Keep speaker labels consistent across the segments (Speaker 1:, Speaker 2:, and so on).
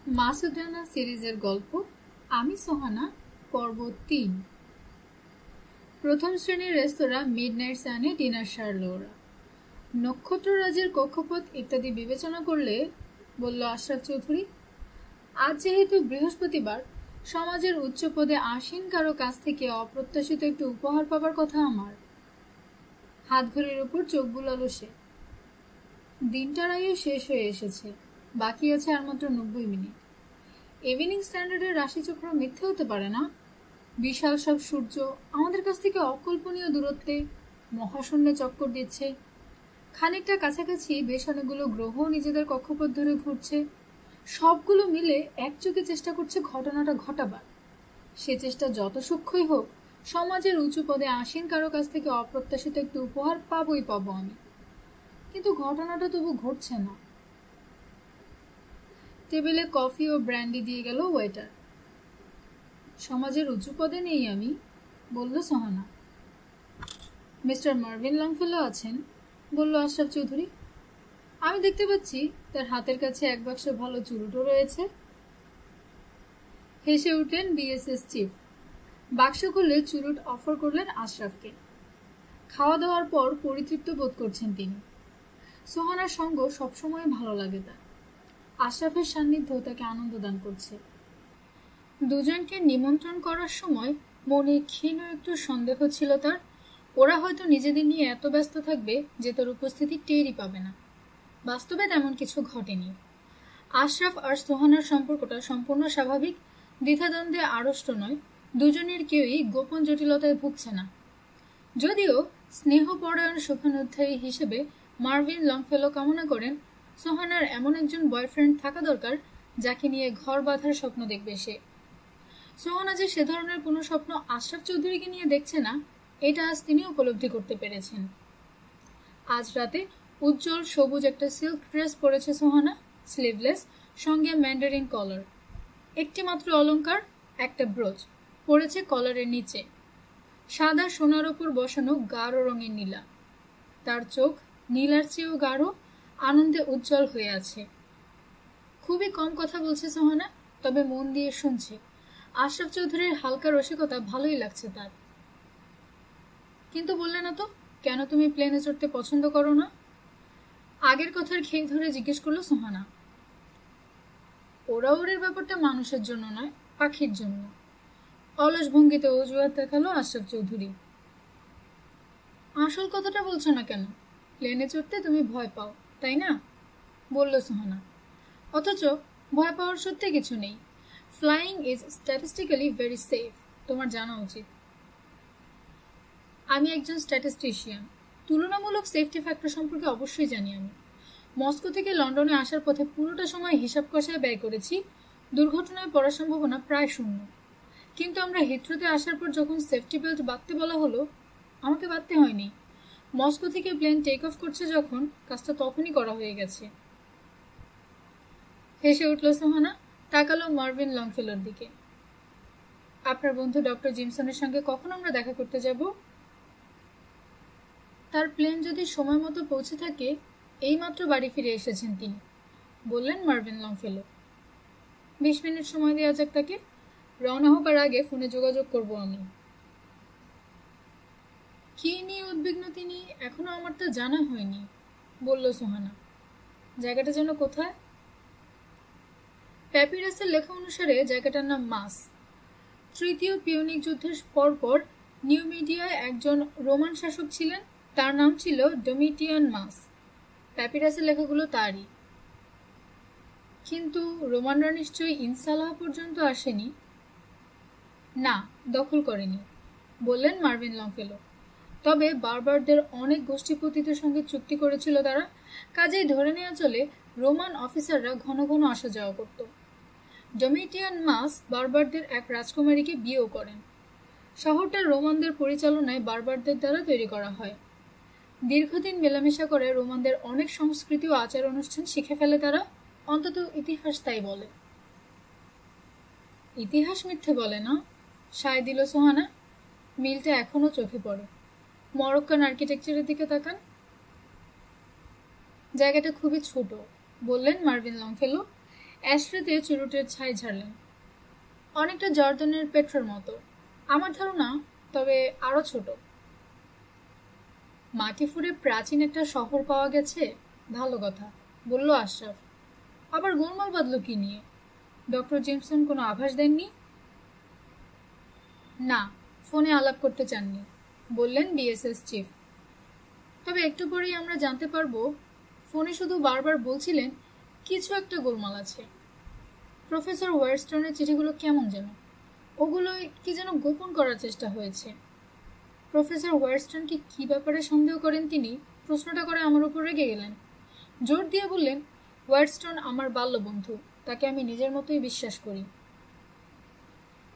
Speaker 1: মাসুদ রানা সিরিজের গল্প আমি সোহানা পর্ব ৩। প্রথম শ্রেণীর রেস্তোরাঁ মিডনাইট সানে ডিনার সারল ওরা। নক্ষত্ররাজের কক্ষপথ ইত্যাদি বিবেচনা করলে বলল আশরাফ চৌধুরী, আজ যেহেতু বৃহস্পতিবার, সমাজের উচ্চ পদে আসীন কারো কাছ থেকে অপ্রত্যাশিত একটু উপহার পাবার কথা আমার। হাত ঘড়ির উপর চোখ বুলালো সে। দিনটার আয়ু শেষ হয়ে এসেছে, বাকি আছে আর মাত্র ৯০ মিনিট। ইভিনিং স্ট্যান্ডার্ডের রাশিচক্র মিথ্যে হতে পারে না। বিশাল সব সূর্য আমাদের কাছ থেকে অকল্পনীয় দূরত্বে মহাশূন্যে চক্কর দিচ্ছে। খানিকটা কাছাকাছি বেশ অনেকগুলো গ্রহ নিজেদের কক্ষপথ ধরে ঘুরছে। সবগুলো মিলে একযোগে চেষ্টা করছে ঘটনাটা ঘটাবার। সে চেষ্টা যত সূক্ষ্মই হোক, সমাজের উঁচু পদে আসীন কারো কাছ থেকে অপ্রত্যাশিত একটু উপহার পাবো আমি। কিন্তু ঘটনাটা তবু ঘটছে না। টেবিলে কফি ও ব্র্যান্ডি দিয়ে গেল ওয়েটার। সমাজের উঁচু পদে নেই আমি, বলল সোহানা। মিস্টার মার্ভিন লংফেলো আছেন, বলল আশরাফ চৌধুরী। আমি দেখতে পাচ্ছি তার হাতের কাছে এক বাক্স ভালো চুরুটও রয়েছে। হেসে উঠলেন বিএসএস চিফ। বাক্স খুলে চুরুট অফার করলেন আশরাফকে। খাওয়া দাওয়ার পর পরিতৃপ্ত বোধ করছেন তিনি। সোহানার সঙ্গ সবসময় ভালো লাগে তার। আশরাফের সান্নিধ্য তাকে আনন্দ দান করছে। দুজনকে নিমন্ত্রণ করার সময় মনে ক্ষীণ একটু সন্দেহ ছিল তার। ওরা হয়তো নিজেদের নিয়ে এত ব্যস্ত থাকবে যে তার উপস্থিতি টেরই পাবে না। বাস্তবে তেমন কিছু ঘটেনি। আশরাফ আর সোহানার সম্পর্কটা সম্পূর্ণ স্বাভাবিক, দ্বিধাদ্বন্দ্বে আড়ষ্ট নয়। দুজনের কেউই গোপন জটিলতায় ভুগছে না। যদিও স্নেহপরায়ণ শুভানুধ্যায়ী হিসেবে মার্ভিন লংফেলো কামনা করেন সোহানার এমন একজন বয়ফ্রেন্ড থাকা দরকার যাকে নিয়ে ঘর বাঁধার স্বপ্ন দেখবে সে। সোহানা যে সে ধরনের কোনো স্বপ্ন আশরাফ চৌধুরীকে নিয়ে দেখছে না, এটা আজ তিনি উপলব্ধি করতে পেরেছেন। আজ রাতে উজ্জ্বল সবুজ একটা সিল্ক ড্রেস পরেছে সোহানা, স্লিভলেস, সঙ্গে ম্যান্ডারিন কলার। একটি মাত্র অলংকার, একটা ব্রোচ পড়েছে কলারের নিচে। সাদা সোনার ওপর বসানো গাঢ় রঙের নীলা। তার চোখ নীলার চেয়েও গাঢ়, আনন্দে উজ্জ্বল হয়ে আছে। খুবই কম কথা বলছে সোহানা, তবে মন দিয়ে শুনছে। আশরাফ চৌধুরীর হালকা রসিকতা ভালোই লাগছে তার। কিন্তু বললে না তো, কেন তুমি প্লেনে চড়তে পছন্দ করো না? আগের কথার খেই ধরে জিজ্ঞেস করলো সোহানা। ওড়াউড়ির ব্যাপারটা মানুষের জন্য নয়, পাখির জন্য। অলস ভঙ্গিতে অজুহাত দেখালো আশরাফ চৌধুরী। আসল কথাটা বলছো না কেন? প্লেনে চড়তে তুমি ভয় পাও, তাই না? বলল সোহানা। অথচ ভয় পাওয়ার সত্যি কিছু নেই। Flying is statistically very safe, তোমার জানা উচিত। আমি একজন স্ট্যাটিস্টিশিয়ান, তুলনামূলক সেফটি ফ্যাক্টর সম্পর্কে অবশ্যই জানি আমি। মস্কো থেকে লন্ডনে আসার পথে পুরোটা সময় হিসাব কষায় ব্যয় করেছি। দুর্ঘটনায় পড়ার সম্ভাবনা প্রায় শূন্য। কিন্তু আমরা হিথ্রোতে আসার পর যখন সেফটি বেল্ট বাঁধতে বলা হলো, আমাকে বাঁধতে হয়নি। মস্কো থেকে প্লেন টেক অফ করছে যখন, কাজটা তখনই করা হয়ে গেছে। হেসে উঠল সোহানা, তাকালো মার্ভিন লংফেলোর দিকে। আপনার বন্ধু ডক্টর জিমসনের সঙ্গে কখন আমরা দেখা করতে যাব? তার প্লেন যদি সময় মতো পৌঁছে থাকে, এইমাত্র বাড়ি ফিরে এসেছেন তিনি, বললেন মার্ভিন লংফেলো। ২০ মিনিট সময় দেওয়া যাক তাকে। রওনা হবার আগে ফোনে যোগাযোগ করব আমি। কি নিয়ে উদ্বিগ্ন তিনি এখনো আমার তা জানা হয়নি, বলল সোহানা। জায়গাটা যেন কোথায়? প্যাপিরাসের লেখা অনুসারে জায়গাটার নাম মাস। তৃতীয় পিউনিক যুদ্ধের পরপর নিউমিডিয়ায় একজন রোমান শাসক ছিলেন, তার নাম ছিল ডোমিটিয়ান মাস। প্যাপিরাসের লেখাগুলো তারই। কিন্তু রোমানরা নিশ্চয়ই ইনসালাহ পর্যন্ত আসেনি। না, দখল করেনি, বললেন মার্ভিন লংফেলো। তবে বারবারদের অনেক গোষ্ঠীপতিদের সঙ্গে চুক্তি করেছিল তারা। কাজেই ধরে নেওয়া চলে রোমান অফিসাররা ঘন ঘন আসা যাওয়া করত। ডোমিটিয়ান মাস বারবারদের এক রাজকুমারীকে বিয়েও করেন। শহরটা রোমানদের পরিচালনায় বারবারদের দ্বারা তৈরি করা হয়। দীর্ঘদিন মেলামেশা করে রোমানদের অনেক সংস্কৃতি ও আচার অনুষ্ঠান শিখে ফেলে তারা, অন্তত ইতিহাস তাই বলে। ইতিহাস মিথ্যে বলে না, সায় দিল সোহানা। মিলটা এখনো চোখে পড়ে। মরক্কান আর্কিটেকচারের দিকে তাকান। জায়গাটা খুবই ছোট, বললেন মার্ভিন লংফেলো। অ্যাশট্রেতে চুরুটের ছাই ঝাড়লেন। অনেকটা জর্দানের পেট্রোর মতো, আমার ধারণা, তবে আরো ছোট। মাটি ফুঁড়ে প্রাচীন একটা শহর পাওয়া গেছে, ভালো কথা, বলল আশরাফ। আবার গোলমাল বাঁধল কি নিয়ে? ডক্টর জেমসন কোনো আভাস দেননি? না, ফোনে আলাপ করতে চাননি, বললেন বিএসএস চিফ। তবে একটু পরেই আমরা জানতে পারবো। ফোনে শুধু বারবার বলছিলেন কিছু একটা গোলমাল আছে। প্রফেসর ওয়ারস্টনের চিঠিগুলো কেমন যেন, ওগুলো কি যেন গোপন করার চেষ্টা হয়েছে। প্রফেসর ওয়ারস্টনকে কি ব্যাপারে সন্দেহ করেন তিনি, প্রশ্নটা করে আমার উপর রেগে গেলেন। জোর দিয়ে বললেন, ওয়ারস্টন আমার বাল্য বন্ধু, তাকে আমি নিজের মতোই বিশ্বাস করি।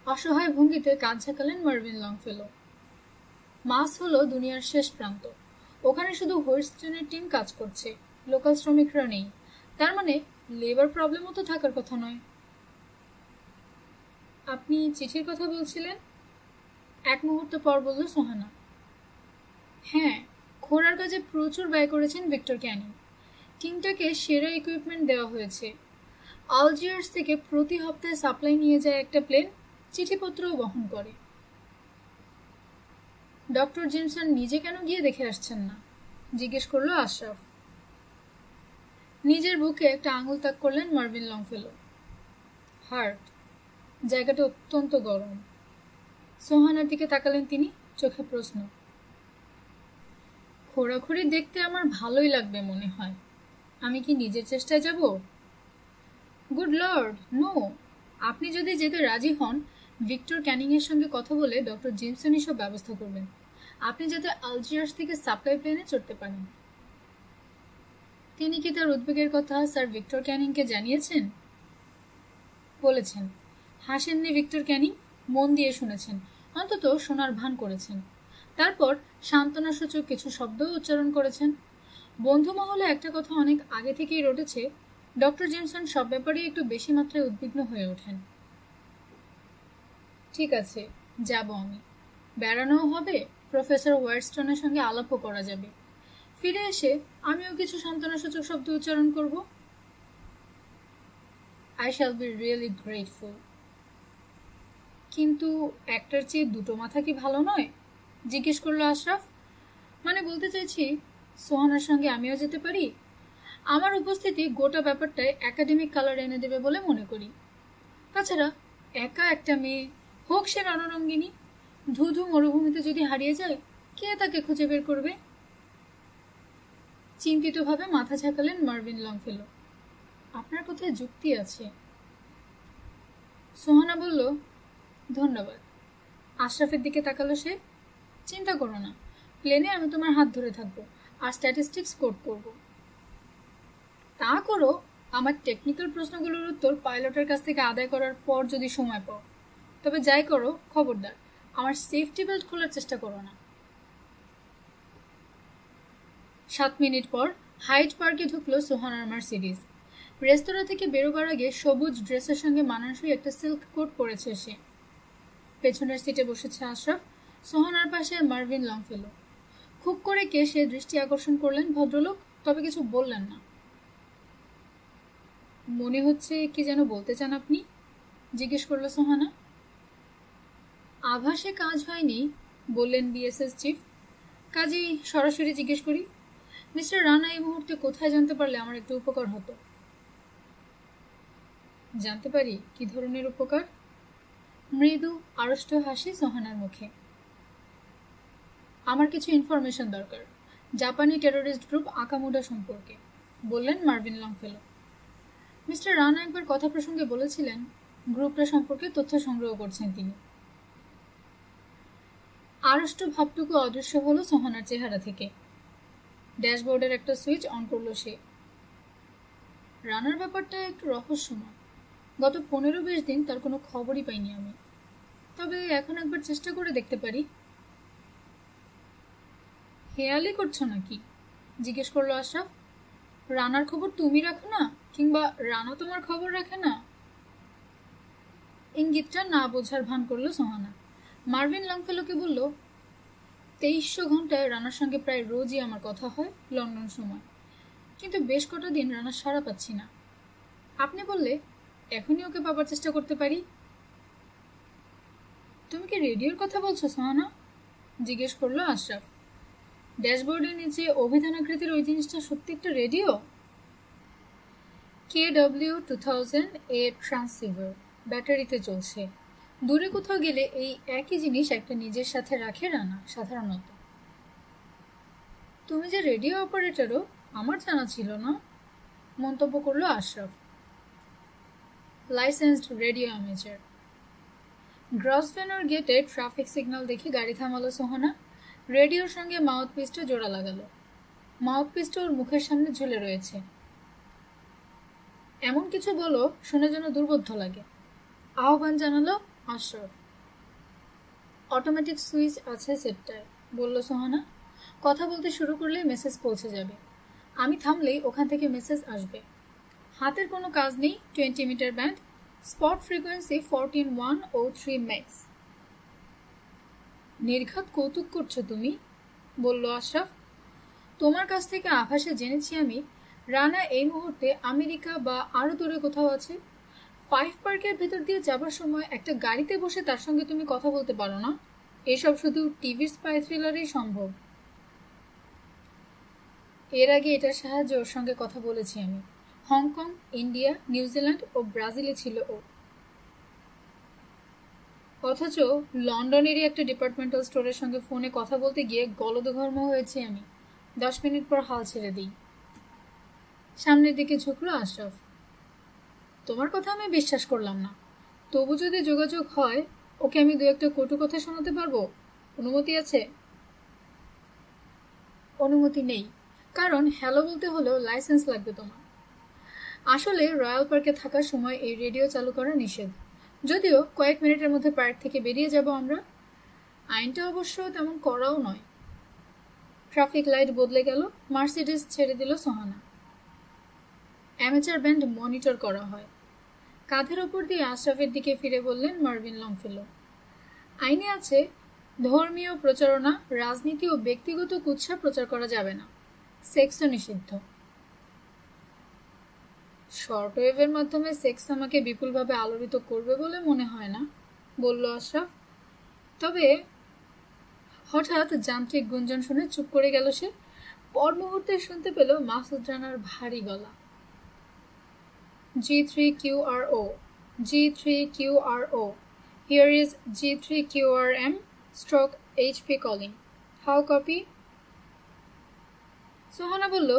Speaker 1: অসহায় ভঙ্গিতে কাঁধ ঝাঁকালেন মার্ভিন লংফেলো। মাস হলো দুনিয়ার শেষ প্রান্ত, ওখানে শুধু ওয়ারস্টনের টিম কাজ করছে, লোকাল শ্রমিকরা নেই। তার মানে লেবার প্রবলেমও তো থাকার কথা নয়। আপনি চিঠির কথা বলছিলেন? এক মুহূর্ত পর বলল সোহানা। হ্যাঁ, খোঁড়ার কাজে প্রচুর ব্যয় করেছেন ভিক্টর ক্যানিং। টিমটাকে সেরা ইকুইপমেন্ট দেওয়া হয়েছে। আলজিয়ার্স থেকে প্রতি সপ্তাহে সাপ্লাই নিয়ে যায় একটা প্লেন, চিঠিপত্রও বহন করে। ডক্টর জেমসন নিজে কেন গিয়ে দেখে আসছেন না? জিজ্ঞেস করলো আশরাফ। নিজের বুকে একটা আঙুল তাক করলেন মার্ভিন লংফেলো। হার্ট, জায়গাটা অত্যন্ত গরম। সোহানার দিকে তাকালেন তিনি, চোখে প্রশ্ন। খোঁড়াখুড়ি দেখতে আমার ভালোই লাগবে মনে হয়। আমি কি নিজের চেষ্টায় যাব? Good lord, no. আপনি যদি যেতে রাজি হন, ভিক্টর ক্যানিং এর সঙ্গে কথা বলে ডক্টর জেমসন সব ব্যবস্থা করবেন। আপনি যাতে আলজিয়ার্স থেকে সাপ্লাই প্লেনে চড়তে পারেন। তিনি কি তার উদ্বেগের কথা স্যার ভিক্টর ক্যানিংকে জানিয়েছেন? বলেছেন। হাসেননি ভিক্টর ক্যানিং, মন দিয়ে শুনেছেন, অন্তত শোনার ভান করেছেন। তারপর সান্ত্বনাসূচক কিছু শব্দ উচ্চারণ করেছেন। বন্ধু মহলে একটা কথা অনেক আগে থেকেই রটেছে, ডক্টর জেমসন সব ব্যাপারেই একটু বেশি মাত্রায় উদ্বিগ্ন হয়ে ওঠেন। ঠিক আছে, যাব আমি। বেড়ানোও হবে, প্রফেসর ওয়ারস্টনের সঙ্গে আলাপও করা যাবে। ফিরে এসে আমিও কিছু সান্ত্বনাসূচক শব্দ উচ্চারণ করব। I shall be really grateful. কিন্তু একটার চেয়ে দুটো মাথা কি ভালো নয়? জিজ্ঞেস করলো আশরাফ। মানে বলতে চাইছি, সোহানার সঙ্গে আমিও যেতে পারি। আমার উপস্থিতি গোটা ব্যাপারটায় একাডেমিক কালার এনে দেবে বলে মনে করি। তাছাড়া একা একটা মেয়ে, হোক সে রণরঙ্গিনী, ধুধু মরুভূমিতে যদি হারিয়ে যায়, কে তাকে খুঁজে বের করবে? চিন্তিতভাবে মাথা ঝাঁকালেন মার্ভিন লংফেলো। আপনার কোথায় যুক্তি আছে? সোহানা বলল, ধন্যবাদ। আশরাফের দিকে তাকালো সে। চিন্তা করো না, প্লেনে আমি তোমার হাত ধরে থাকবো আর স্ট্যাটিস্টিক্স কোড করব। তা করো, আমার টেকনিক্যাল প্রশ্নগুলোর উত্তর পাইলটের কাছ থেকে আদায় করার পর যদি সময় পাও। তবে যাই করো, খবরদার আমার সেফটি বেল্ট খোলার চেষ্টা করো না। 7 মিনিট পর হাইড পার্কে ঢুকলো সোহানার মার্সিডিজ। রেস্তোরাঁ থেকে বেরোবার আগে সবুজ ড্রেসের সঙ্গে মানানসই একটা সিল্ক কোট পরেছে সে। পেছনের সিটে বসেছে আশরাফ, সোহানার পাশে মার্ভিন লংফেলো। খুব করে কে সে দৃষ্টি আকর্ষণ করলেন ভদ্রলোক, তবে কিছু বললেন না। মনে হচ্ছে কি যেন বলতে চান আপনি? জিজ্ঞেস করলো সোহানা। আভাসে কাজ হয়নি, বললেন বিএসএস চিফ। কাজেই সরাসরি জিজ্ঞেস করি, মিস্টার রানা এই মুহূর্তে কোথায় জানতে পারলে আমার একটু উপকার হতো। জানতে পারি কি ধরনের উপকার? মৃদু আড়ষ্ট হাসি সোহানার মুখে। আমার কিছু ইনফরমেশন দরকার, জাপানি টেরোরিস্ট গ্রুপ আকামুডা সম্পর্কে, বললেন মার্ভিন লংফেলো। মিস্টার রানা একবার কথা প্রসঙ্গে বলেছিলেন গ্রুপটা সম্পর্কে তথ্য সংগ্রহ করছেন তিনি। আড়ষ্ট ভাবটুকু অদৃশ্য হলো সোহানার চেহারা থেকে। ড্যাশবোর্ডের একটা সুইচ অন করলো সে। রানার ব্যাপারটা একটু রহস্যময়। গত 15-20 দিন তার কোনো খবরই পাইনি আমি। তবে এখন একবার চেষ্টা করে দেখতে পারি। হেয়ালি করছো নাকি? জিজ্ঞেস করলো আশরাফ। রানার খবর তুমি রাখো না, কিংবা রানা তোমার খবর রাখে না? ইঙ্গিতটা না বোঝার ভান করলো সোহানা। মার্ভিন লংফেলোকে বলল, 2300 ঘন্টায় রানার সঙ্গে প্রায় রোজই আমার কথা হয় লন্ডন সময়, কিন্তু বেশ কটা দিন রানার সাড়া পাচ্ছি না। আপনি বললে এখনই ওকে পাবার চেষ্টা করতে পারি। তুমি কি রেডিওর কথা বলছো সোহানা? জিজ্ঞেস করলো আশরাফ। ড্যাশবোর্ডের নিচে অভিধান আকৃতির ওই জিনিসটা সত্যি একটা রেডিও? KW2000 ট্রান্সসিভার, ব্যাটারিতে চলছে। দূরে কোথাও গেলে এই একই জিনিস একটা নিজের সাথে রাখে রানা সাধারণত। তুমি যে রেডিও অপারেটরও আমার জানা ছিল না, মন্তব্য করলো Ashraf. Licensed radio amateur. Grosvenor গেটে ট্রাফিক সিগন্যাল দেখে গাড়ি থামালো সোহানা। রেডিওর সঙ্গে মাউথপিসটা জোড়া লাগালো। মাউথপিসটা ওর মুখের সামনে ঝুলে রয়েছে। এমন কিছু বলো শুনে যেন দুর্বোধ্য লাগে, আহ্বান জানালো আশরাফ। অটোমেটিক সুইচ আছে সেটটায়, বলল সোহানা। কথা বলতে শুরু করলেই মেসেজ পৌঁছে যাবে। আমি থামলেই ওখান থেকে মেসেজ আসবে। হাতের কোনো কাজ নেই। 20 metre band, spot frequency 14103 max. নির্ঘাত কৌতুক করছো তুমি, বলল আশরাফ। তোমার কাছ থেকে আভাসে জেনেছি আমি রানা এই মুহূর্তে আমেরিকা বা আরো দূরে কোথাও আছে। 5 পার্কের ভেতর দিয়ে যাবার সময় একটা গাড়িতে বসে তার সঙ্গে তুমি কথা বলতে পারো না? এসব শুধু টিভির স্পাই থ্রিলারেই সম্ভব। এর আগে এটার সাহায্যে ওর সঙ্গে কথা বলেছি আমি। হংকং, ইন্ডিয়া, নিউজিল্যান্ড ও ব্রাজিলে ছিল ও। অথচ লন্ডনেরই একটা ডিপার্টমেন্টাল স্টোরের সঙ্গে ফোনে কথা বলতে গিয়ে গলদঘর্ম হয়েছি আমি। 10 মিনিট পর হাল ছেড়ে দিই। সামনের দিকে ঝুঁকলো আশরাফ। তোমার কথা আমি বিশ্বাস করলাম না। তবু যদি যোগাযোগ হয়, ওকে আমি 2-1টা কটু কথা শোনাতে পারবো। অনুমতি আছে? অনুমতি নেই, কারণ হ্যালো বলতে হলেও লাইসেন্স লাগবে তোমার। আসলে রয়্যাল পার্কে থাকার সময় এই রেডিও চালু করা নিষেধ। যদিও কয়েক মিনিটের মধ্যে পার্ক থেকে বেরিয়ে যাব আমরা। আইনটা অবশ্য তেমন কড়াও নয়। ট্রাফিক লাইট বদলে গেল। মার্সিডিজ ছেড়ে দিল সোহানা। অ্যামেচার ব্যান্ড মনিটর করা হয়। কাঁধের ওপর দিয়ে আশরাফের দিকে ফিরে বললেন মার্ভিন লংফেলো। আইনে আছে, ধর্মীয় প্রচারণা, রাজনীতি ও ব্যক্তিগত কুৎসা প্রচার করা যাবে না। সেক্সও নিষিদ্ধ। শর্টওয়েভের মাধ্যমে সেক্স আমাকে বিপুলভাবে আলোড়িত করবে বলে মনে হয় না, বলল আশরাফ। তবে হঠাৎ যান্ত্রিক গুঞ্জন শুনে চুপ করে গেল সে। পর মুহূর্তে শুনতে পেল মাসুদ রানার ভারী গলা। G3QRO, G3QRO, here is G3QRM/HP calling. How copy? Sohana বলল,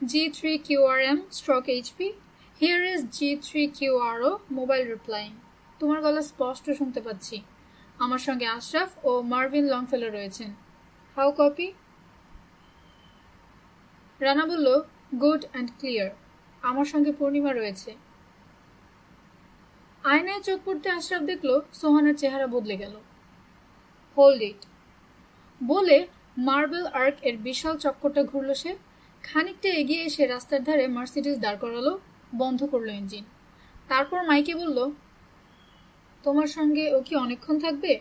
Speaker 1: G3QRM/HP, here is G3QRO, mobile replying. তোমার গলা স্পষ্ট শুনতে পাচ্ছি। আমার সঙ্গে আশরাফ ও মার্ভিন লংফেলো রয়েছেন। How copy? রানা বলল, গুড অ্যান্ড ক্লিয়ার। আমার সঙ্গে পূর্ণিমা রয়েছে। আয়নায় চোখ পড়তে আশরাফ দেখল সোহানার চেহারা বদলে গেল। হোল্ড ইট বলে মার্বেল আর্ক এর বিশাল চক্করটা ঘুরল সে। খানিকটা এগিয়ে এসে রাস্তার ধারে মার্সিডিজ দাঁড় করালো, বন্ধ করলো ইঞ্জিন। তারপর মাইকে বলল, তোমার সঙ্গে ও কি অনেকক্ষণ থাকবে?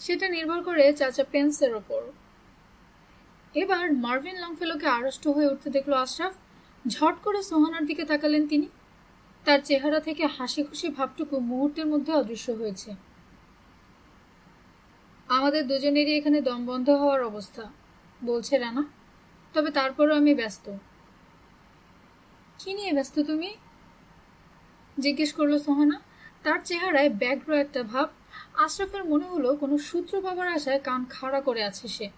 Speaker 1: সেটা নির্ভর করে চাচা পেন্সের ওপর। এবার মার্ভিন লংফেলোকে আড়ষ্ট হয়ে উঠতে দেখলো আশরাফ। ঝট করে সোহানার দিকে তাকালেন তিনি। তার চেহারা থেকে হাসি খুশি ভাবটুকু মুহূর্তের মধ্যে অদৃশ্য হয়েছে। আমাদের দুজনেরই এখানে দম বন্ধ হওয়ার অবস্থা, বলছে রানা। তবে তারপরও আমি ব্যস্ত। কি নিয়ে ব্যস্ত তুমি? জিজ্ঞেস করলো সোহানা। তার চেহারায় ব্যগ্র একটা ভাব। আশরাফের মনে হলো কোনো সূত্র পাবার আশায় কান খাড়া করে আছে সে।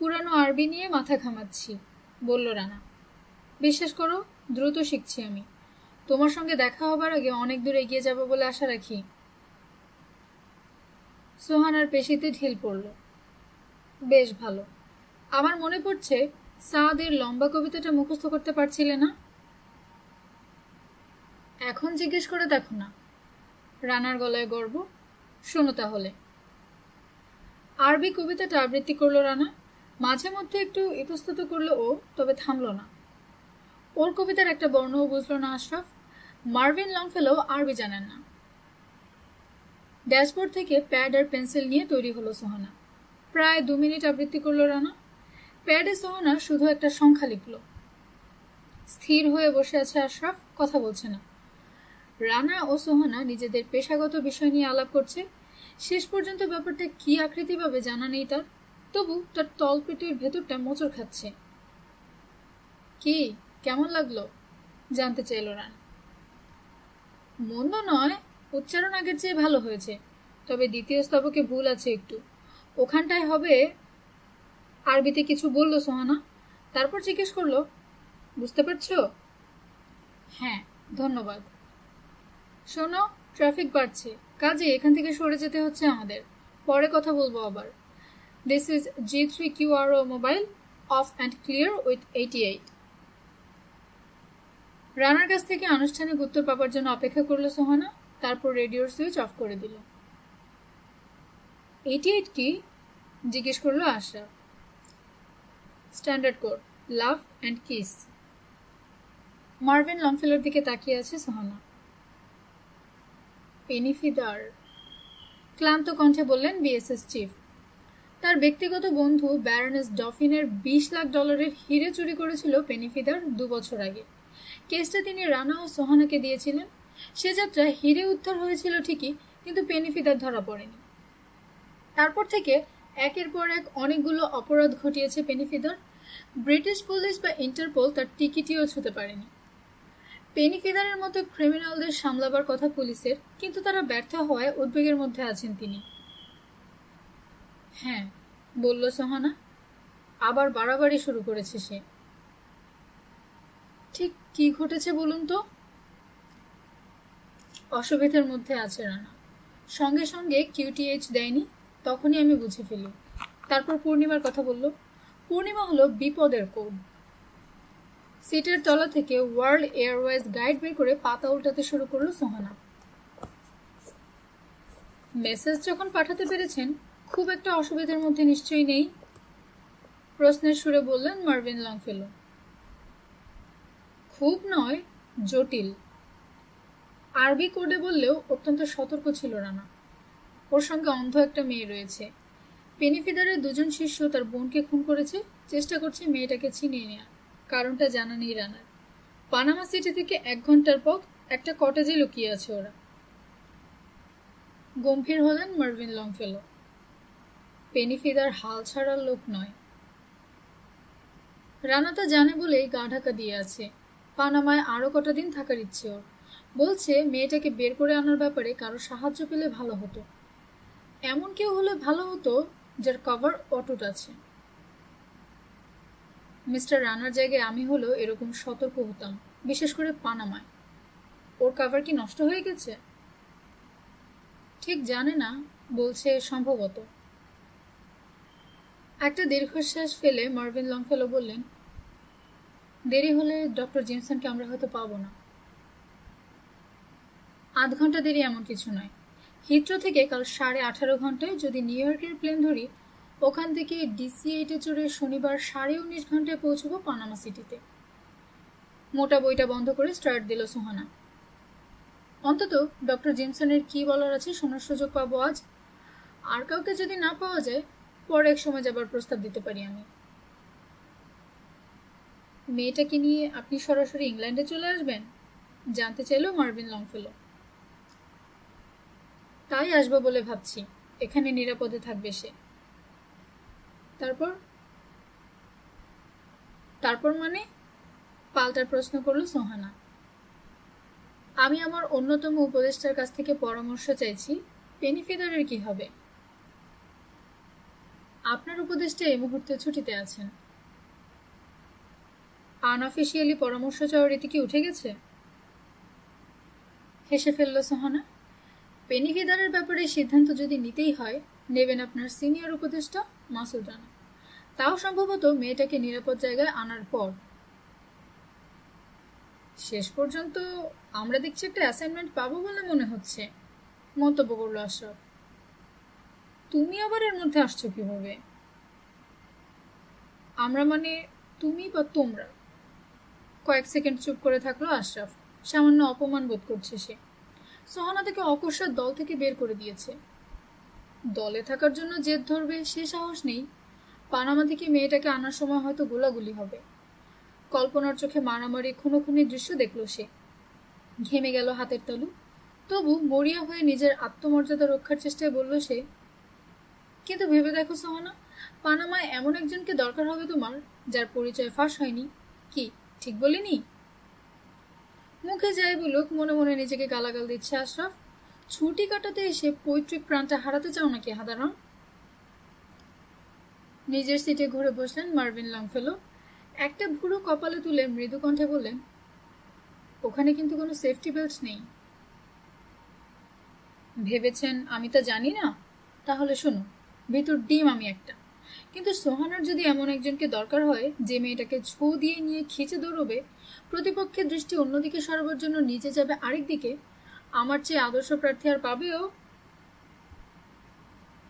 Speaker 1: পুরানো আরবি নিয়ে মাথা ঘামাচ্ছি, বলল রানা। বিশ্বাস করো, দ্রুত শিখছি আমি। তোমার সঙ্গে দেখা হবার আগে অনেক দূর এগিয়ে যাব বলে আশা রাখি। সোহানার পেশিতে ঢিল পড়ল। বেশ ভালো। আমার মনে পড়ছে সাদের লম্বা কবিতাটা মুখস্থ করতে পারছিলে না? এখন জিজ্ঞেস করে দেখো না। রানার গলায় গর্ব। শোনো তাহলে। আরবি কবিতাটা আবৃত্তি করলো রানা। মাঝে মধ্যে একটু ইতস্তত করলো ও, তবে থামল না। ওর কবিতার একটা বর্ণও বুঝল না আশরাফ। মার্ভিন লংফেলো আরবি জানেন না। ড্যাশবোর্ড থেকে প্যাড আর পেন্সিল নিয়ে তৈরি হলো সোহানা। প্রায় 2 মিনিট আবৃত্তি করলো রানা। প্যাডে সোহানা শুধু একটা সংখ্যা লিখল। স্থির হয়ে বসে আছে আশরাফ, কথা বলছে না। রানা ও সোহানা নিজেদের পেশাগত বিষয় নিয়ে আলাপ করছে। শেষ পর্যন্ত ব্যাপারটা কি আকৃতি পাবে জানা নেই তার, তবু তার তলপেটের ভেতরটা মোচড় খাচ্ছে। কি কেমন লাগলো জানতে চাইল রানা। মন্দ নয়, উচ্চারণ আগের চেয়ে ভালো হয়েছে, তবে দ্বিতীয় স্তবকে ভুল আছে একটু, ওখানটায় হবে। আরবিতে কিছু বলল সোহানা, তারপর জিজ্ঞেস করলো, বুঝতে পারছো? হ্যাঁ ধন্যবাদ। শোনো, ট্রাফিক বাড়ছে, কাজে এখান থেকে সরে যেতে হচ্ছে আমাদের, পরে কথা বলবো আবার। This is G3QRO mobile, of and clear with 88। রানার কাছ থেকে আনুষ্ঠানিক উত্তর পাবার জন্য অপেক্ষা করলো সোহানা, তারপর রেডিওর সুইচ অফ করে দিল। 88 কি জিজ্ঞেস করলো Ashraf. Standard code, love and kiss. Marvin লংফেলোর দিকে তাকিয়ে আছে সোহানা। পেনিফিদার, ক্লান্ত কণ্ঠে বললেন বিএসএস চিফ। তার ব্যক্তিগত বন্ধু ব্যারনেস ডফিনের $20 লাখ হিরে চুরি করেছিল পেনিফিদার 2 বছর আগে। কেসটা তিনি রানা ও সোহানাকে দিয়েছিলেন। সে যাত্রা হিরে উদ্ধার হয়েছিল ঠিকই, কিন্তু পেনিফিদার ধরা পড়েনি। তারপর থেকে একের পর এক অনেকগুলো অপরাধ ঘটিয়েছে পেনিফিদার। ব্রিটিশ পুলিশ বা ইন্টারপোল তার টিকিটিও ছুঁতে পারেনি। পেনিফিদারের মতো ক্রিমিনালদের সামলাবার কথা পুলিশের, কিন্তু তারা ব্যর্থ হওয়ায় উদ্বেগের মধ্যে আছেন তিনি। হ্যাঁ বলল সোহানা, আবার বাড়াবাড়ি শুরু করেছে সে। ঠিক কি ঘটেছে বলুন তো? অসুবিধার মধ্যে আছে রানা, সঙ্গে সঙ্গে QTH দেয়নি, তখনই আমি বুঝে ফেলি। তারপর পূর্ণিমার কথা বলল। পূর্ণিমা হলো বিপদের কোড। সিটের তলা থেকে ওয়ার্ল্ড এয়ারওয়েজ গাইড বের করে পাতা উল্টাতে শুরু করলো সোহানা। মেসেজ যখন পাঠাতে পেরেছেন, খুব একটা অসুবিধার মধ্যে নিশ্চয়ই নেই, প্রশ্নের সুরে বললেন মার্ভিন লংফেলো। খুব নয়, জটিল। আরবি কোডে বললেও অত্যন্ত সতর্ক ছিল রানা। ওর সঙ্গে অন্ধ একটা মেয়ে রয়েছে। পেনিফিদারের 2জন শিষ্য তার বোনকে খুন করেছে, চেষ্টা করছে মেয়েটাকে ছিনিয়ে নেওয়ার। কারণটা জানা নেই রানার। পানামা সিটি থেকে 1 ঘন্টার পথ, একটা কটেজে লুকিয়ে আছে ওরা। গম্ভীর হলেন মার্ভিন লংফেলো। পেনিফিদার হাল ছাড়ার লোক নয়। রানা তা জানে বলেই গা ঢাকা দিয়ে আছে। পানামায় আরো কটা দিন থাকার ইচ্ছে ওর। বলছে মেয়েটাকে বের করে আনার ব্যাপারে কারো সাহায্য পেলে ভালো হতো। এমন কেউ হলে ভালো হতো যার কভার অটুট আছে। মিস্টার রানার জায়গায় আমি হলেও এরকম সতর্ক হতাম, বিশেষ করে পানামায়। ওর কভার কি নষ্ট হয়ে গেছে? ঠিক জানে না, বলছে সম্ভবত। একটা দীর্ঘশ্বাস ফেলে মার্ভিন লংফেলো বললেন, দেরি হলে ডক্টর জিমসনকে আমরা হয়তো পাবো না। 8 ঘন্টা দেরি এমন কিছু নয়। হিথ্রো থেকে কাল 18.5 ঘন্টায় যদি নিউ ইয়র্কের প্লেন ধরি, ওখান থেকে DC-8 চড়ে শনিবার 19.5 ঘন্টায় পৌঁছবো পানামা সিটিতে। মোটা বইটা বন্ধ করে স্টার্ট দিল সোহানা। অন্তত ডক্টর জিমসনের কি বলার আছে শোনার সুযোগ পাবো আজ। আর কাউকে যদি না পাওয়া যায়, পরে এক সময় যাবার প্রস্তাব দিতে পারি আমি। মেয়েটাকে নিয়ে আপনি সরাসরি ইংল্যান্ডে চলে আসবেন জানতে চাইল মার্ভিন লংফেলো। তাই আসবো বলে ভাবছি, এখানে নিরাপদে থাকবে সে। তারপর মানে? পাল্টার প্রশ্ন করল সোহানা। আমি আমার অন্যতম উপদেষ্টার কাছ থেকে পরামর্শ চাইছি, পেনিফিদারের কি হবে। আপনার উপদেষ্টা এই মুহূর্তে ছুটিতে আছেন। আনঅফিসিয়ালি পরামর্শ চাওয়ার রীতি কি উঠে গেছে? হেসে ফেলল সোহানা। পেনিফিদারের ব্যাপারে সিদ্ধান্ত যদি নিতেই হয়, নেবেন আপনার সিনিয়র উপদেষ্টা মাসুদ রানা। তাও সম্ভবত মেয়েটাকে নিরাপদ জায়গায় আনার পর। শেষ পর্যন্ত আমরা দেখছি একটা অ্যাসাইনমেন্ট পাবো বলে মনে হচ্ছে, মন্তব্য করল আশরাফ। তুমি আবার এর মধ্যে আসছো কিভাবে? আমরা মানে তুমি বা তোমরা? কয়েক সেকেন্ড চুপ করে থাকলো আশরাফ। সামান্য অপমান বোধ করছে সে। সোহানা তাকে অকস্মাৎ দল থেকে বের করে দিয়েছে। দলে থাকার জন্য জেদ ধরবে সে সাহস নেই। পানামা থেকে মেয়েটাকে আনার সময় হয়তো গোলাগুলি হবে। কল্পনার চোখে মারামারি খুনোখুনি দৃশ্য দেখল সে। ঘেমে গেল হাতের তালু। তবু মরিয়া হয়ে নিজের আত্মমর্যাদা রক্ষার চেষ্টায় বলল সে, কিন্তু ভেবে দেখো সোহানা, পানামায় এমন একজনকে দরকার হবে তোমার যার পরিচয় ফাঁস হয়নি। কি ঠিক বলিনি? মুখে যাই বলুক, মনে মনে নিজেকে গালাগাল দিচ্ছে আশরাফ। ছুটি কাটাতে এসে পৈতৃক প্রাণটা হারাতে চাও নাকি হাদারাম? নিজের সিটে ঘুরে বসলেন মার্ভিন লংফেলো। একটা ভুরু কপালে তুলে মৃদু কণ্ঠে বললেন, ওখানে কিন্তু কোনো সেফটি বেল্ট নেই। ভেবেছেন আমি তা জানি না? তাহলে শোনো, ভেতর ডিম আমি একটা। কিন্তু সোহানার যদি এমন একজনকে দরকার হয় যে মেয়েটাকে ছো দিয়ে নিয়ে খিচে দৌড়বে, প্রতিপক্ষের দৃষ্টি অন্যদিকে সরাবার জন্য নিচে যাবে আরেক দিকে, আমার চেয়ে আদর্শ প্রার্থী আর পাবেও?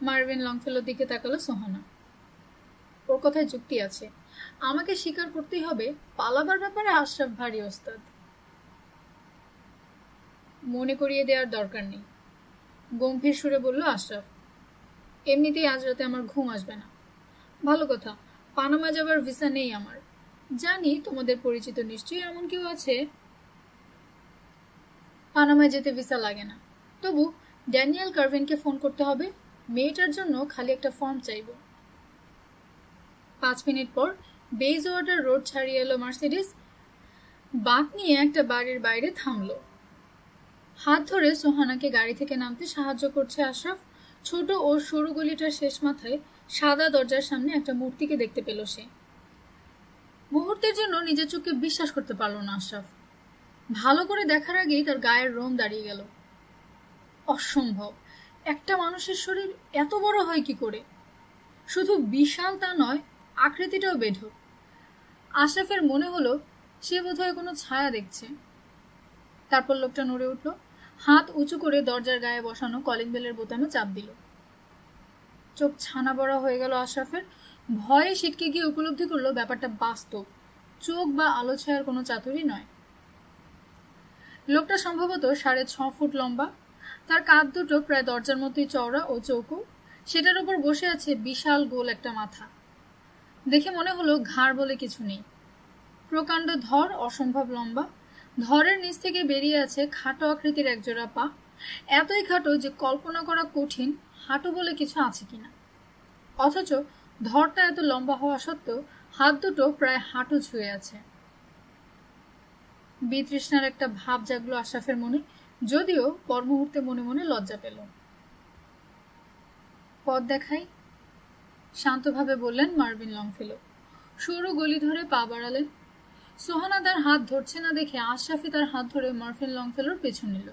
Speaker 1: মার্ভিন লংফেলোর দিকে তাকালো সোহানা। ওর কথায় যুক্তি আছে। আমাকে স্বীকার করতেই হবে, পালাবার ব্যাপারে আশরাফ ভারী ওস্তাদ। মনে করিয়ে দেওয়ার দরকার নেই, গম্ভীর সুরে বলল আশরাফ। এমনিতেই আজ রাতে আমার ঘুম আসবে না। ভালো কথা, পানামা যাবার ভিসা নেই আমার। জানি তোমাদের পরিচিত নিশ্চয়ই এমন কেউ আছে। পানামায় যেতে ভিসা লাগে না, তবু ড্যানিয়েল কার্ভিনকে ফোন করতে হবে। মেয়েটার জন্য খালি একটা ফর্ম চাইব। 5 মিনিট পর বেজ ওয়াটার রোড ছাড়িয়ে এলো মার্সিডিস। বাঁক নিয়ে একটা বাড়ির বাইরে থামলো। হাত ধরে সোহানাকে গাড়ি থেকে নামতে সাহায্য করছে আশরাফ। ছোট ও সরু গলিটার শেষ মাথায় সাদা দরজার সামনে একটা মূর্তিকে দেখতে পেল সে। মুহূর্তের জন্য নিজের চোখকে বিশ্বাস করতে পারল না আশরাফ। ভালো করে দেখার আগেই তার গায়ের রোম দাঁড়িয়ে গেল। অসম্ভব, একটা মানুষের শরীর এত বড় হয় কি করে? শুধু বিশাল তা নয়, আকৃতিটাও বেঢপ। আশরাফের মনে হলো সে বোধহয় কোনো ছায়া দেখছে। তারপর লোকটা নড়ে উঠল, হাত উঁচু করে দরজার গায়ে বসানো কলিং বেলের বোতামে চাপ দিল। চোখ ছানা বড়া হয়ে গেল আশরাফের। ভয়ে সিটকে গিয়ে উপলব্ধি করলো ব্যাপারটা বাস্তব, চোখ বা আলো ছায়ার কোনো চাতুরি নয়। লোকটা সম্ভবত 6.5 ফুট লম্বা। তার কাঁধ দুটো প্রায় দরজার মতোই চওড়া ও চৌকো। সেটার উপর বসে আছে বিশাল গোল একটা মাথা। দেখে মনে হলো ঘাড় বলে কিছু নেই। প্রকাণ্ড ধর, অসম্ভব লম্বা। ধরের নিচ থেকে বেরিয়ে আছে খাটো আকৃতির একজোড়া পা, এতই খাটো যে কল্পনা করা কঠিন হাঁটু বলে কিছু আছে কিনা। অথচ ধরটা এত লম্বা হওয়া সত্ত্বেও হাত দুটো প্রায় হাঁটু ছুঁয়ে আছে। বিতৃষ্ণার একটা ভাব জাগলো আশরাফের মনে, যদিও পর মুহূর্তে মনে মনে লজ্জা পেল। পথ দেখাই, শান্তভাবে বললেন মার্ভিন লংফেলো। সরু গলি ধরে পা বাড়ালেন। সোহানা তার হাত ধরছে না দেখে আশরাফি তার হাত ধরে মার্ভিন লংফেলোর পেছন নিল।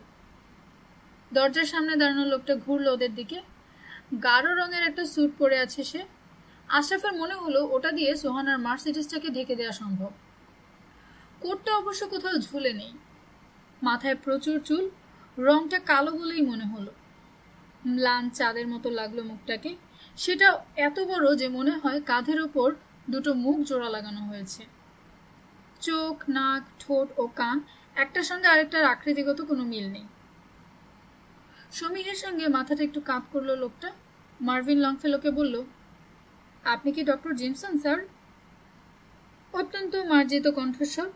Speaker 1: দরজার সামনে দাঁড়ানো লোকটা ঘুরল ওদের দিকে। গাঢ় রঙের একটা স্যুট পরে আছে সে। আশরাফের মনে হলো ওটা দিয়ে সোহানার মার্সিডিসটাকে ঢেকে দেওয়া সম্ভব। কোটটা অবশ্য কোথাও ঝুলে নেই। মাথায় প্রচুর চুল, রংটা কালো বলেই মনে হলো। ম্লান চাঁদের মতো লাগলো মুখটাকে। সেটা এত বড় যে মনে হয় কাঁধের ওপর দুটো মুখ জোড়া লাগানো হয়েছে। চোখ, নাক, ঠোঁট ও কান একটার সঙ্গে আরেকটার আকৃতিগত কোনো মিল নেই। সমীরের সঙ্গে মাথাটা একটু কাঁপ করলো লোকটা। মার্ভিন লংফেলোকে বলল, আপনি কি ডক্টর জিমসন স্যার? অত্যন্ত মার্জিত কণ্ঠস্বর।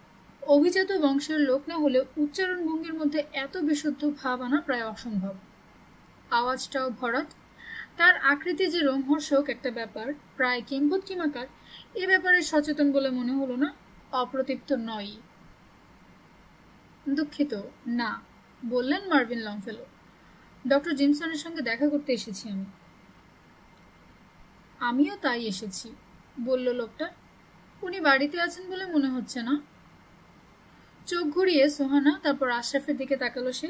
Speaker 1: অভিজাত বংশের লোক না হলে উচ্চারণ ভঙ্গির মধ্যে এত বিশুদ্ধ ভাব আনা প্রায় অসম্ভব। আওয়াজটাও ভরাট। তার আকৃতি যে রোমহর্ষক একটা ব্যাপার, প্রায় কিংবদন্তিমাকার, এ ব্যাপারে সচেতন বলে মনে হলো না। অপ্রতিপ্ত নয়। দুঃখিত, না, বললেন মার্ভিন লংফেলো। ডক্টর জিমসনের সঙ্গে দেখা করতে এসেছি আমি। আমিও তাই এসেছি, বলল লোকটা। উনি বাড়িতে আছেন বলে মনে হচ্ছে না। চোখ ঘুরিয়ে সোহানা, তারপর আশরাফের দিকে তাকালো সে।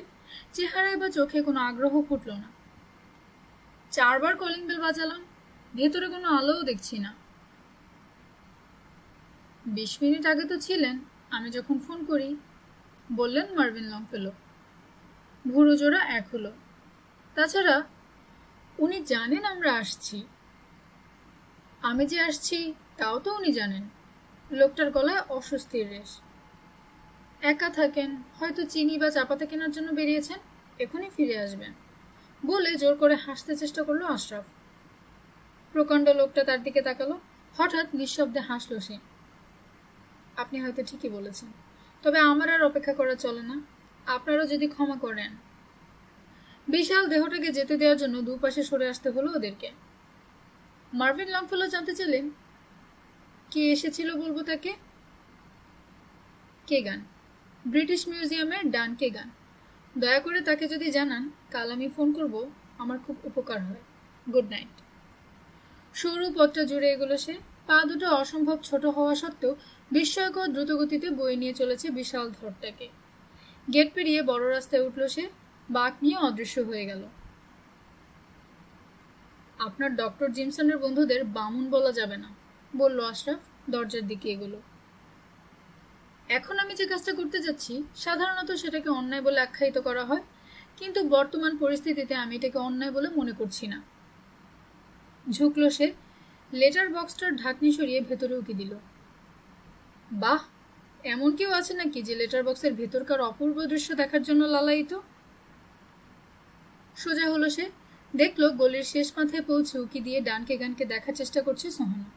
Speaker 1: চেহারায় বা চোখে কোনো আগ্রহ ফুটল না। 4 বার কলিং বেল বাজালাম, ভেতরে কোনো আলোও দেখছি না। 20 মিনিট আগে তো ছিলেন আমি যখন ফোন করি, বললেন মার্ভিন লংফেলো। ভুরু জোড়া এক হলো। তাছাড়া উনি জানেন আমরা আসছি। আমি যে আসছি তাও তো উনি জানেন। লোকটার গলায় অস্বস্তির রেশ। একা থাকেন, হয়তো চিনি বা চাপাতা কেনার জন্য বেরিয়েছেন, এখনই ফিরে আসবেন, বলে জোর করে হাসতে চেষ্টা করলো আশরাফ। প্রকাণ্ড লোকটা তার দিকে তাকালো। হঠাৎ নিঃশব্দে হাসল সে। আপনি হয়তো ঠিকই বলেছেন, তবে আমার আর অপেক্ষা করা চলে না। আপনারও যদি ক্ষমা করেন। বিশাল দেহটাকে যেতে দেওয়ার জন্য দুপাশে সরে আসতে হলো ওদেরকে। মার্ভিন লংফেলো জানতে চাইলেন, কে এসেছিল বলবো তাকে? কেগান, ব্রিটিশ মিউজিয়ামের ডান কেগান। দয়া করে তাকে যদি জানান কাল আমি ফোন করব, আমার খুব উপকার হয়। Good night. সরু পথটা জুড়ে এগুলো সে। পা দুটো অসম্ভব ছোট হওয়া সত্ত্বেও বিস্ময়কর দ্রুতগতিতে বয়ে নিয়ে চলেছে বিশাল ধরটাকে। গেট পেরিয়ে বড় রাস্তায় উঠল সে, বাঁক নিয়ে অদৃশ্য হয়ে গেল। আপনার ডক্টর জিমসনের বন্ধুদের বামুন বলা যাবে না, বলল আশরাফ দরজার দিকে এগুলো। এখন আমি যে কাজটা করতে যাচ্ছি সাধারণত সেটাকে অন্যায় বলে আখ্যায়িত করা হয়, কিন্তু বর্তমান পরিস্থিতিতে আমি এটাকে অন্যায় বলে মনে করছি না। ঝুঁকল সে, লেটার বক্সটার ঢাকনি সরিয়ে ভেতরে উকি দিল। বাহ, এমন কেউ আছে নাকি যে লেটার বক্সের ভেতরকার অপূর্ব দৃশ্য দেখার জন্য লালায়িত? সোজা হলো সে, দেখলো গলির শেষ মাথায় পৌঁছে উকি দিয়ে ডানকে গানকে দেখার চেষ্টা করছে সোহানা।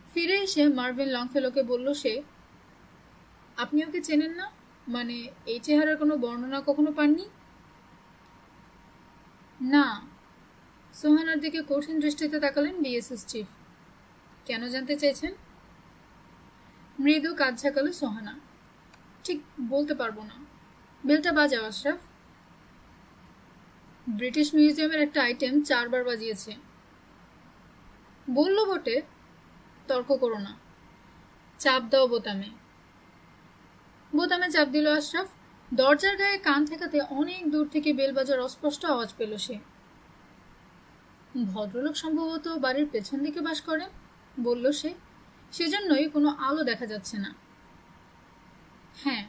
Speaker 1: ফিরে এসে মার্ভিন লংফেলোকে বলল সে, আপনি ওকে চেনেন না? মানে এই চেহারার কোনো বর্ণনা কখনো পাননি? না। সোহানার দিকে কঠিন দৃষ্টিতে তাকালেন বিএসএস চিফ। কেন জানতে চাইছেন? মৃদু কাজ ঝাঁকালো সোহানা। ঠিক বলতে পারবো না। বেলটা বাজাও আশরাফ। ব্রিটিশ মিউজিয়ামের একটা আইটেম 4 বার বাজিয়েছে। বললো বটে, তর্ক করো না। চাপ দাও বোতামে। বোতামে চাপ দিল আশরাফ। দরজার গায়ে কান ঠেকাতে অনেক দূর থেকে বেল বাজার অস্পষ্ট আওয়াজ পেল সে। ভদ্রলোক সম্ভবত বাড়ির পেছন দিকে বাস করেন, বলল সে, সেজন্যই কোনো আলো দেখা যাচ্ছে না। হ্যাঁ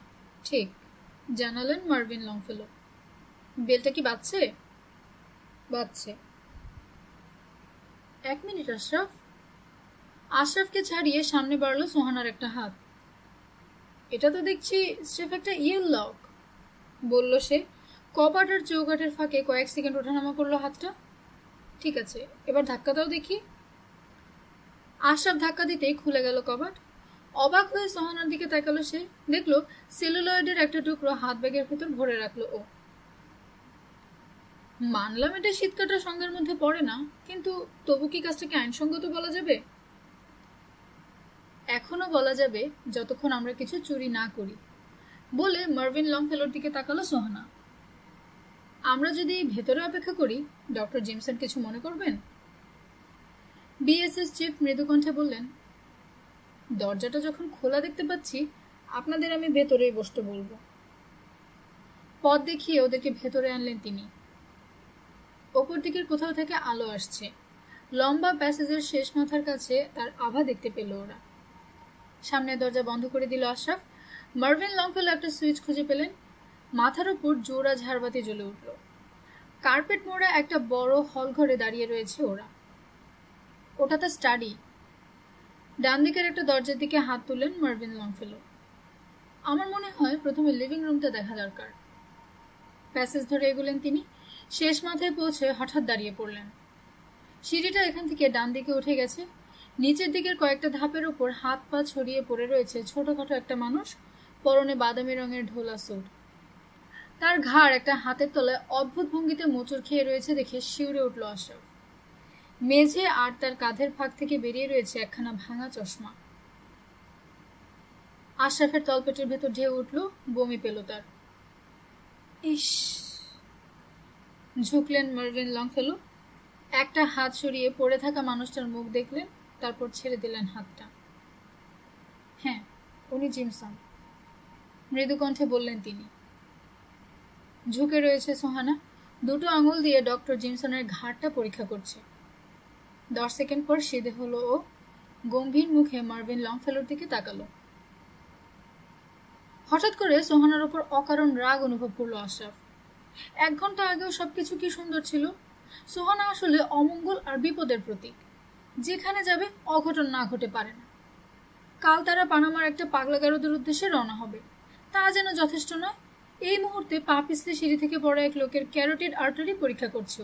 Speaker 1: ঠিক, জানালেন মার্ভিন লংফেলো। বেলটা কি বাজছে? বাজছে। 1 মিনিট আশরাফ। আশরাফকে ছাড়িয়ে সামনে বাড়লো সোহানার একটা হাত। এটা তো দেখছি স্রেফ একটা ইয়েল লক, বলল সে। কপাট আর চৌকাঠের ফাঁকে কয়েক সেকেন্ড ওঠানামা করলো হাতটা। ঠিক আছে, এবার ধাক্কা দাও দেখি। আশরাফ ধাক্কা দিতেই খুলে গেল কপাট। অবাক হয়ে সোহানার দিকে তাকালো সে, দেখলো সেলুলয়েডের একটা টুকরো হাত ব্যাগের ভেতর ভরে রাখলো ও। মানলাম এটা শীতকাটা সঙ্গের মধ্যে পড়ে না, কিন্তু তবু কি কাজটাকে আইনসঙ্গত বলা যাবে? এখনো বলা যাবে যতক্ষণ আমরা কিছু চুরি না করি, বলে মার্ভিন লংফেলোর দিকে তাকালো সোহানা। আমরা যদি ভেতরে অপেক্ষা করি, ডক্টর জিমসন কিছু মনে করবেন? বিএসএস চিফ মৃদুকণ্ঠে বললেন, দরজাটা যখন খোলা দেখতে পাচ্ছি, আপনাদের আমি ভেতরেই বসতে বলবো। পথ দেখিয়ে ওদেরকে ভেতরে আনলেন তিনি। ওপর দিকের কোথাও থেকে আলো আসছে। লম্বা প্যাসেজের শেষ মাথার কাছে তার আভা দেখতে পেল ওরা। সামনের দরজা বন্ধ করে দিল আশরাফ। মার্ভিন লংফেলো একটা সুইচ খুঁজে পেলেন। মাথার উপর জোড়া ঝাড়বাতি জ্বলে উঠল। কার্পেট মোড়া একটা বড় হল ঘরে দাঁড়িয়ে রয়েছে ওরা। ওটা তার স্টাডি। ডান দিকের একটা দরজার দিকে হাত তুললেন মার্ভিন লংফেলো। আমার মনে হয় প্রথমে লিভিং রুমটা দেখা দরকার। প্যাসেজ ধরে এগোলেন তিনি। শেষ মাথায় পৌঁছে হঠাৎ দাঁড়িয়ে পড়লেন। সিঁড়িটা এখান থেকে ডান দিকে উঠে গেছে। নিচের দিকের কয়েকটা ধাপের উপর হাত পা ছড়িয়ে পড়ে রয়েছে ছোটখাটো একটা মানুষ, পরনে বাদামি রঙের ঢোলা স্যুট। তার ঘাড় একটা হাতের তলায় অদ্ভুত ভঙ্গিতে মোচড় খেয়ে রয়েছে দেখে শিউরে উঠল আশরাফ। মেঝে আর তার কাঁধের ফাঁক থেকে বেরিয়ে রয়েছে একখানা ভাঙা চশমা। আশরাফের তলপেটের ভেতর ঢেউ উঠল, বমি পেল তার। ইস! ঝুঁকলেন মার্ভিন লংফেলো। একটা হাত সরিয়ে পড়ে থাকা মানুষটার মুখ দেখলেন, তারপর ছেড়ে দিলেন হাতটা। হ্যাঁ, উনি জিমসন, মৃদুকণ্ঠে বললেন তিনি। ঝুঁকে রয়েছে সোহানা, দুটো আঙুল দিয়ে ডক্টর জিমসনের ঘাড়টা পরীক্ষা করছে। 10 সেকেন্ড পর সিধে হলো ও, গম্ভীর মুখে মার্ভিন লংফেলোর দিকে তাকালো। হঠাৎ করে সোহানার উপর অকারণ রাগ অনুভব করলো আশরাফ। 1 ঘন্টা আগেও সবকিছু কি সুন্দর ছিল। সোহানা আসলে অমঙ্গল আর বিপদের প্রতীক। যেখানে যাবে অঘটন না ঘটে পারে না। কাল তারা পানামার একটা পাগলাগারদের উদ্দেশ্যে রওনা হবে, তা যেন যথেষ্ট নয়, এই মুহূর্তে পা পিছলে সিঁড়ি থেকে পড়া এক লোকের ক্যারোটিড আর্টারি পরীক্ষা করছো।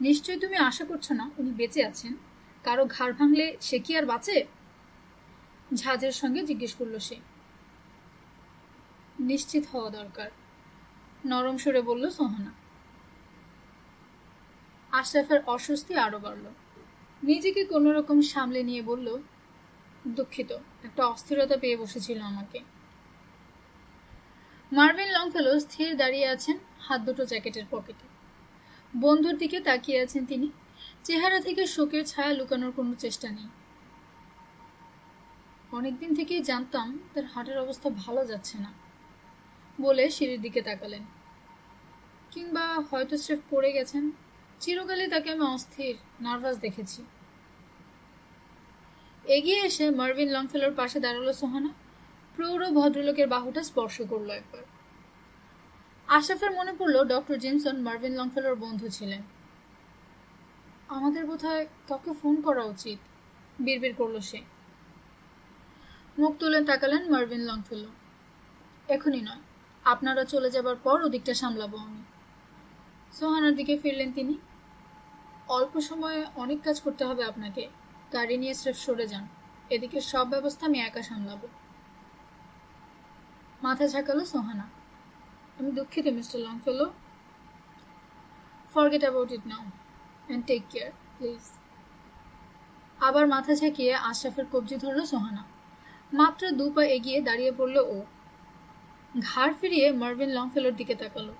Speaker 1: নিশ্চয়ই তুমি আশা করছো না উনি বেঁচে আছেন, কারো ঘাড় ভাঙলে সে কি আর বাঁচে? ঝাঁজের সঙ্গে জিজ্ঞেস করল সে। নিশ্চিত হওয়া দরকার, নরম সুরে বলল সোহানা। আশরাফের অস্বস্তি আরো বাড়ল। নিজেকে কোন রকম সামলে নিয়ে বলল, দুঃখিত, একটা অস্থিরতা পেয়ে বসেছিল আমাকে। মার্ভিন লংফেলো স্থির দাঁড়িয়ে আছেন, হাত দুটো জ্যাকেটের পকেটে। বন্ধুর দিকে তাকিয়ে আছেন তিনি। চেহারা থেকে শোকের ছায়া লুকানোর কোনো চেষ্টা নেই। অনেকদিন থেকেই জানতাম তার হার্টের অবস্থা ভালো যাচ্ছে না বলে সিঁড়ির দিকে তাকালেন। কিংবা হয়তো স্রেফ পড়ে গেছেন। চিরকালই তাকে আমি অস্থির, নার্ভাস দেখেছি। এগিয়ে এসে মার্ভিন লংফেলোর পাশে দাঁড়ালো সোহানা। প্রৌঢ় ভদ্রলোকের বাহুটা স্পর্শ করলো একবার। আশরাফের মনে পড়ল ডক্টর জেমসন মার্ভিন লংফেলোর বন্ধু ছিলেন। আমাদের বোধহয় কাউকে ফোন করা উচিত, বিড়বিড় করল সে। মুখ তুলে তাকালেন মার্ভিন লংফেলো। এখনই নয়, আপনারা চলে যাবার পর ওদিকটা সামলাবো আমি। সোহানার দিকে ফিরলেন তিনি। অল্প সময়ে অনেক কাজ করতে হবে আপনাকে, গাড়ি নিয়ে স্রেফ সরে যান, এদিকে সব ব্যবস্থা আমি একা সামলাবো। মাথা ঝাঁকালো সোহানা। আমি দুঃখিত mister Longfellow. Forget about it now and take care please. আবার মাথা ঝাঁকিয়ে আশরাফের কবজি ধরল সোহানা। মাত্র 2 পা এগিয়ে দাঁড়িয়ে পড়ল ও। ঘাড় ফিরিয়ে মার্ভিন লংফেলোর দিকে তাকালো।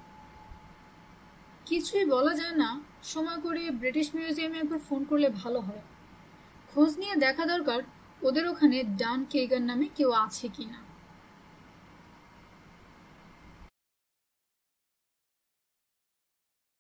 Speaker 1: কিছুই বলা যায় না, সময় করে ব্রিটিশ মিউজিয়ামে একবার ফোন করলে ভালো হয়। খোঁজ নিয়ে দেখা দরকার ওদের ওখানে ডান কেগার নামে কেউ আছে কিনা।